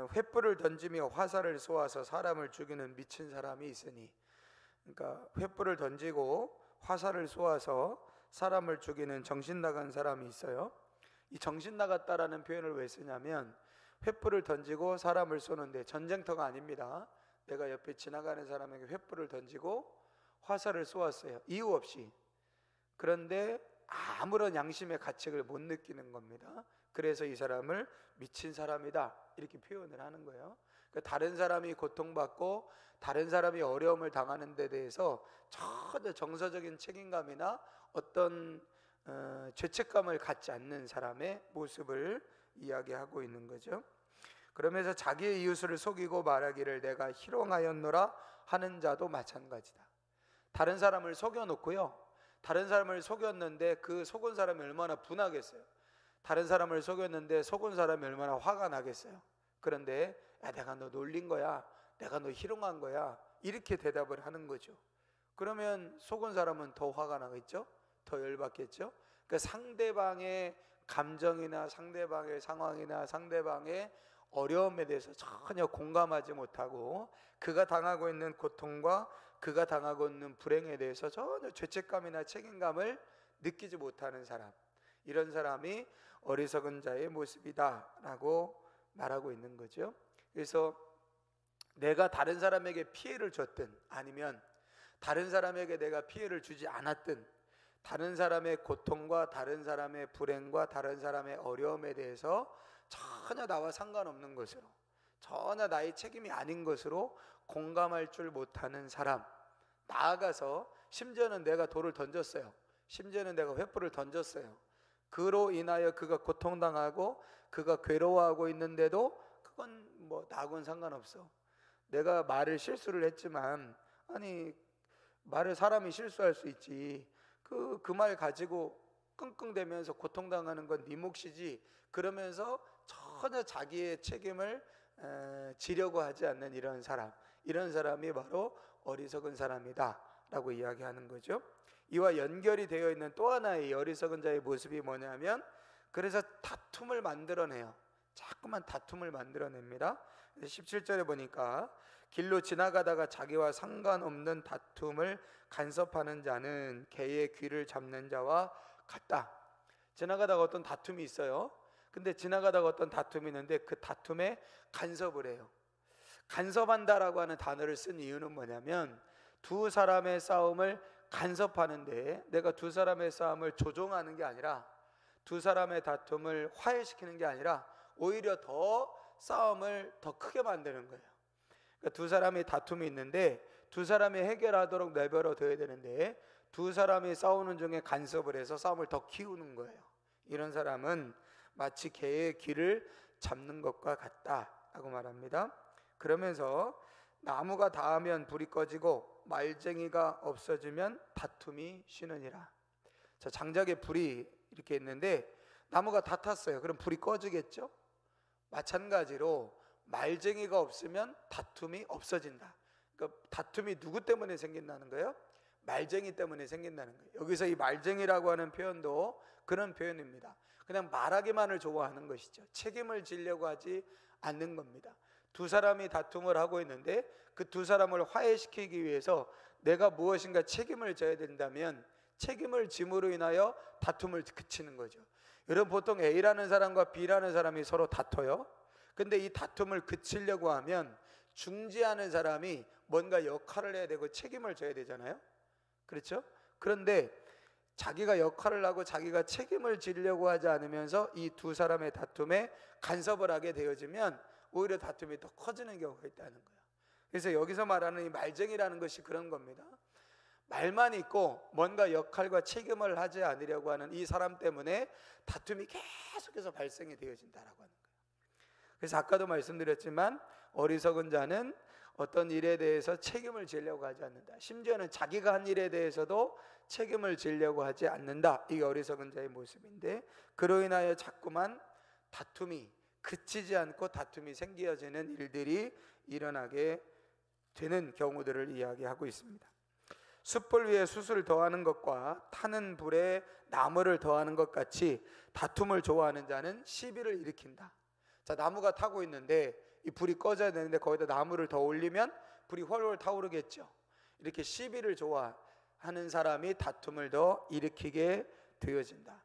횃불을 던지며 화살을 쏘아서 사람을 죽이는 미친 사람이 있으니, 그러니까 횃불을 던지고 화살을 쏘아서 사람을 죽이는 정신 나간 사람이 있어요. 이 정신 나갔다라는 표현을 왜 쓰냐면, 횃불을 던지고 사람을 쏘는데 전쟁터가 아닙니다. 내가 옆에 지나가는 사람에게 횃불을 던지고 화살을 쏘았어요, 이유 없이. 그런데 아무런 양심의 가책을 못 느끼는 겁니다. 그래서 이 사람을 미친 사람이다 이렇게 표현을 하는 거예요. 그러니까 다른 사람이 고통받고 다른 사람이 어려움을 당하는 데 대해서 전혀 정서적인 책임감이나 어떤 죄책감을 갖지 않는 사람의 모습을 이야기하고 있는 거죠. 그러면서 자기의 이웃을 속이고 말하기를 내가 희롱하였노라 하는 자도 마찬가지다. 다른 사람을 속여놓고요, 다른 사람을 속였는데 그 속은 사람이 얼마나 분하겠어요. 다른 사람을 속였는데 속은 사람이 얼마나 화가 나겠어요. 그런데 야, 내가 너 놀린 거야, 내가 너 희롱한 거야, 이렇게 대답을 하는 거죠. 그러면 속은 사람은 더 화가 나겠죠, 더 열받겠죠. 그러니까 상대방의 감정이나 상대방의 상황이나 상대방의 어려움에 대해서 전혀 공감하지 못하고 그가 당하고 있는 고통과 그가 당하고 있는 불행에 대해서 전혀 죄책감이나 책임감을 느끼지 못하는 사람, 이런 사람이 어리석은 자의 모습이다 라고 말하고 있는 거죠. 그래서 내가 다른 사람에게 피해를 줬든 아니면 다른 사람에게 내가 피해를 주지 않았든, 다른 사람의 고통과 다른 사람의 불행과 다른 사람의 어려움에 대해서 전혀 나와 상관없는 것으로, 전혀 나의 책임이 아닌 것으로 공감할 줄 못하는 사람, 나아가서 심지어는 내가 돌을 던졌어요, 심지어는 내가 횃불을 던졌어요, 그로 인하여 그가 고통당하고 그가 괴로워하고 있는데도 그건 뭐 나하고는 상관없어. 내가 말을 실수를 했지만, 아니 말을 사람이 실수할 수 있지, 그 말 가지고 끙끙대면서 고통당하는 건 네 몫이지, 그러면서 전혀 자기의 책임을 지려고 하지 않는 이런 사람, 이런 사람이 바로 어리석은 사람이다 라고 이야기하는 거죠. 이와 연결이 되어 있는 또 하나의 어리석은 자의 모습이 뭐냐면, 그래서 다툼을 만들어내요. 자꾸만 다툼을 만들어냅니다. 17절에 보니까 길로 지나가다가 자기와 상관없는 다툼을 간섭하는 자는 개의 귀를 잡는 자와 같다. 지나가다가 어떤 다툼이 있어요. 근데 지나가다가 어떤 다툼이 있는데 그 다툼에 간섭을 해요. 간섭한다라고 하는 단어를 쓴 이유는 뭐냐면, 두 사람의 싸움을 간섭하는데 내가 두 사람의 싸움을 조종하는 게 아니라, 두 사람의 다툼을 화해시키는 게 아니라 오히려 더 싸움을 더 크게 만드는 거예요. 그러니까 두 사람이 다툼이 있는데 두 사람이 해결하도록 내버려 둬야 되는데 두 사람이 싸우는 중에 간섭을 해서 싸움을 더 키우는 거예요. 이런 사람은 마치 개의 귀를 잡는 것과 같다라고 말합니다. 그러면서 나무가 닿으면 불이 꺼지고 말쟁이가 없어지면 다툼이 쉬느니라. 자, 장작에 불이 이렇게 있는데 나무가 다 탔어요. 그럼 불이 꺼지겠죠? 마찬가지로 말쟁이가 없으면 다툼이 없어진다. 그러니까 다툼이 누구 때문에 생긴다는 거예요? 말쟁이 때문에 생긴다는 거예요. 여기서 이 말쟁이라고 하는 표현도 그런 표현입니다. 그냥 말하기만을 좋아하는 것이죠. 책임을 지려고 하지 않는 겁니다. 두 사람이 다툼을 하고 있는데 그 두 사람을 화해시키기 위해서 내가 무엇인가 책임을 져야 된다면 책임을 짐으로 인하여 다툼을 그치는 거죠. 여러분, 보통 A라는 사람과 B라는 사람이 서로 다퉈요. 근데 이 다툼을 그치려고 하면 중재하는 사람이 뭔가 역할을 해야 되고 책임을 져야 되잖아요. 그렇죠? 그런데 자기가 역할을 하고 자기가 책임을 지려고 하지 않으면서 이 두 사람의 다툼에 간섭을 하게 되어지면 오히려 다툼이 더 커지는 경우가 있다는 거예요. 그래서 여기서 말하는 이 말쟁이라는 것이 그런 겁니다. 말만 있고 뭔가 역할과 책임을 하지 않으려고 하는 이 사람 때문에 다툼이 계속해서 발생이 되어진다라고 하는 거예요. 그래서 아까도 말씀드렸지만 어리석은 자는 어떤 일에 대해서 책임을 지려고 하지 않는다. 심지어는 자기가 한 일에 대해서도 책임을 지려고 하지 않는다. 이게 어리석은 자의 모습인데, 그로 인하여 자꾸만 다툼이 그치지 않고 다툼이 생겨지는 일들이 일어나게 되는 경우들을 이야기하고 있습니다. 숯불 위에 숯을 더하는 것과 타는 불에 나무를 더하는 것 같이 다툼을 좋아하는 자는 시비를 일으킨다. 자, 나무가 타고 있는데 이 불이 꺼져야 되는데 거기다 나무를 더 올리면 불이 훨훨 타오르겠죠. 이렇게 시비를 좋아하는 사람이 다툼을 더 일으키게 되어진다.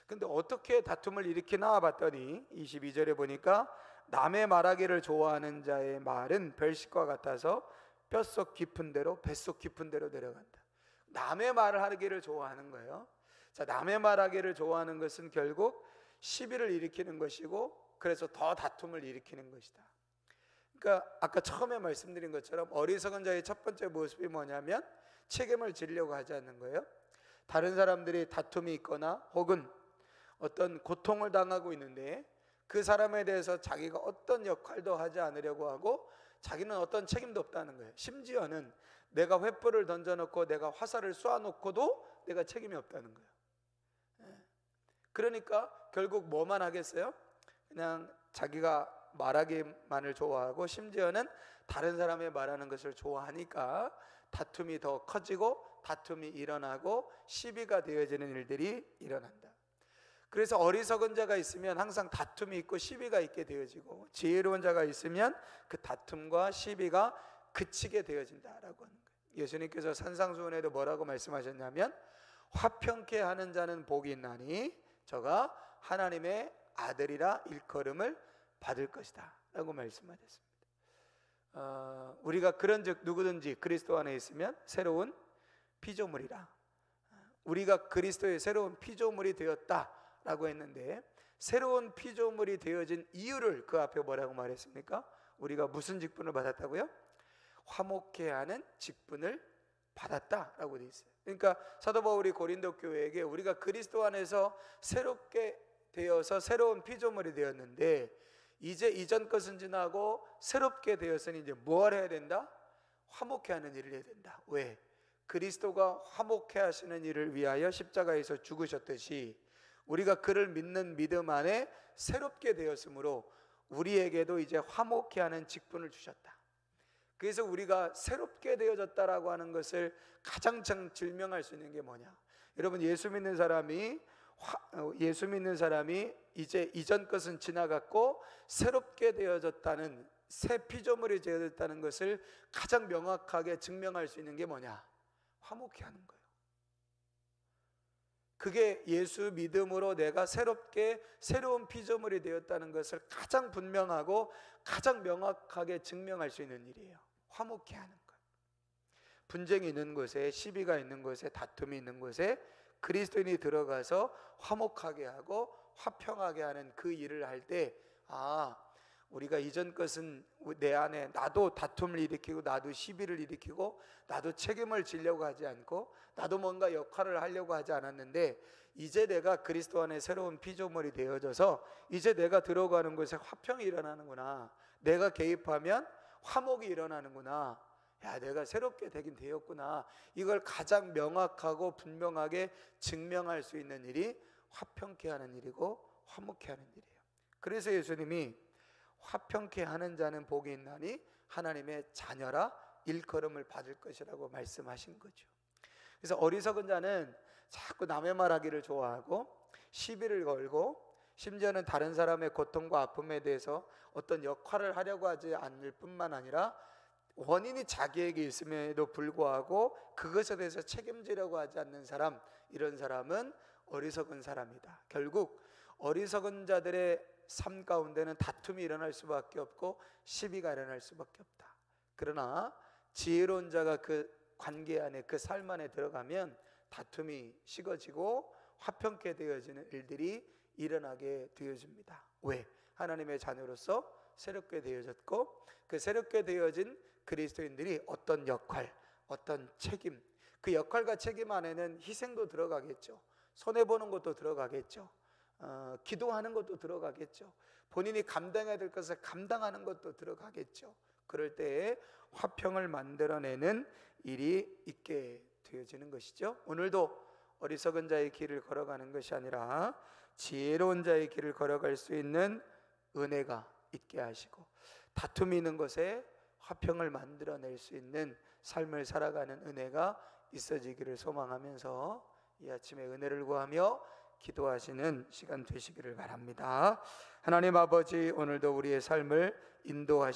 근데 어떻게 다툼을 일으키나 봤더니 22절에 보니까 남의 말하기를 좋아하는 자의 말은 별식과 같아서 뼛속 깊은 데로 뱃속 깊은 데로 내려간다. 남의 말을 하기를 좋아하는 거예요. 자, 남의 말하기를 좋아하는 것은 결국 시비를 일으키는 것이고, 그래서 더 다툼을 일으키는 것이다. 그러니까 아까 처음에 말씀드린 것처럼 어리석은 자의 첫 번째 모습이 뭐냐면 책임을 지려고 하지 않는 거예요. 다른 사람들이 다툼이 있거나 혹은 어떤 고통을 당하고 있는데 그 사람에 대해서 자기가 어떤 역할도 하지 않으려고 하고 자기는 어떤 책임도 없다는 거예요. 심지어는 내가 횃불을 던져놓고 내가 화살을 쏘아놓고도 내가 책임이 없다는 거예요. 그러니까 결국 뭐만 하겠어요? 그냥 자기가 말하기만을 좋아하고 심지어는 다른 사람의 말하는 것을 좋아하니까 다툼이 더 커지고 다툼이 일어나고 시비가 되어지는 일들이 일어난다. 그래서 어리석은 자가 있으면 항상 다툼이 있고 시비가 있게 되어지고, 지혜로운 자가 있으면 그 다툼과 시비가 그치게 되어진다라고 하는 거예요. 예수님께서 산상수훈에도 뭐라고 말씀하셨냐면 화평케 하는 자는 복이 있나니 저가 하나님의 아들이라 일컬음을 받을 것이다 라고 말씀하셨습니다. 우리가 그런즉 누구든지 그리스도 안에 있으면 새로운 피조물이라. 우리가 그리스도의 새로운 피조물이 되었다라고 했는데, 새로운 피조물이 되어진 이유를 그 앞에 뭐라고 말했습니까? 우리가 무슨 직분을 받았다고요? 화목케 하는 직분을 받았다라고 되어 있어요. 그러니까 사도 바울이 고린도 교회에게 우리가 그리스도 안에서 새롭게 되어서 새로운 피조물이 되었는데 이제 이전 것은 지나고 새롭게 되었으니 이제 뭘 해야 된다? 화목케 하는 일을 해야 된다. 왜? 그리스도가 화목케 하시는 일을 위하여 십자가에서 죽으셨듯이 우리가 그를 믿는 믿음 안에 새롭게 되었으므로 우리에게도 이제 화목케 하는 직분을 주셨다. 그래서 우리가 새롭게 되어졌다라고 하는 것을 가장 증명할 수 있는 게 뭐냐? 여러분, 예수 믿는 사람이 이제 이전 것은 지나갔고 새롭게 되어졌다는, 새 피조물이 되어졌다는 것을 가장 명확하게 증명할 수 있는 게 뭐냐? 화목케 하는 거예요. 그게 예수 믿음으로 내가 새로운 피조물이 되었다는 것을 가장 분명하고 가장 명확하게 증명할 수 있는 일이에요. 화목케 하는 것. 분쟁이 있는 곳에, 시비가 있는 곳에, 다툼이 있는 곳에 그리스도인이 들어가서 화목하게 하고 화평하게 하는 그 일을 할 때, 우리가 이전 것은 내 안에 나도 다툼을 일으키고 나도 시비를 일으키고 나도 책임을 지려고 하지 않고 나도 뭔가 역할을 하려고 하지 않았는데 이제 내가 그리스도 안에 새로운 피조물이 되어져서 이제 내가 들어가는 곳에 화평이 일어나는구나. 내가 개입하면 화목이 일어나는구나. 야, 내가 새롭게 되긴 되었구나. 이걸 가장 명확하고 분명하게 증명할 수 있는 일이 화평케 하는 일이고 화목케 하는 일이에요. 그래서 예수님이 화평케 하는 자는 복이 있나니 하나님의 자녀라 일컬음을 받을 것이라고 말씀하신 거죠. 그래서 어리석은 자는 자꾸 남의 말하기를 좋아하고 시비를 걸고 심지어는 다른 사람의 고통과 아픔에 대해서 어떤 역할을 하려고 하지 않을 뿐만 아니라 원인이 자기에게 있음에도 불구하고 그것에 대해서 책임지려고 하지 않는 사람, 이런 사람은 어리석은 사람이다. 결국 어리석은 자들의 삶 가운데는 다툼이 일어날 수밖에 없고 시비가 일어날 수밖에 없다. 그러나 지혜로운 자가 그 관계 안에, 그 삶 안에 들어가면 다툼이 식어지고 화평케 되어지는 일들이 일어나게 되어집니다. 왜? 하나님의 자녀로서 새롭게 되어졌고 그 새롭게 되어진 그리스도인들이 어떤 역할, 어떤 책임, 그 역할과 책임 안에는 희생도 들어가겠죠. 손해보는 것도 들어가겠죠. 기도하는 것도 들어가겠죠. 본인이 감당해야 될 것을 감당하는 것도 들어가겠죠. 그럴 때에 화평을 만들어내는 일이 있게 되어지는 것이죠. 오늘도 어리석은 자의 길을 걸어가는 것이 아니라 지혜로운 자의 길을 걸어갈 수 있는 은혜가 있게 하시고 다툼이 있는 것에 화평을 만들어낼 수 있는 삶을 살아가는 은혜가 있어지기를 소망하면서 이 아침에 은혜를 구하며 기도하시는 시간 되시기를 바랍니다. 하나님 아버지, 오늘도 우리의 삶을 인도하시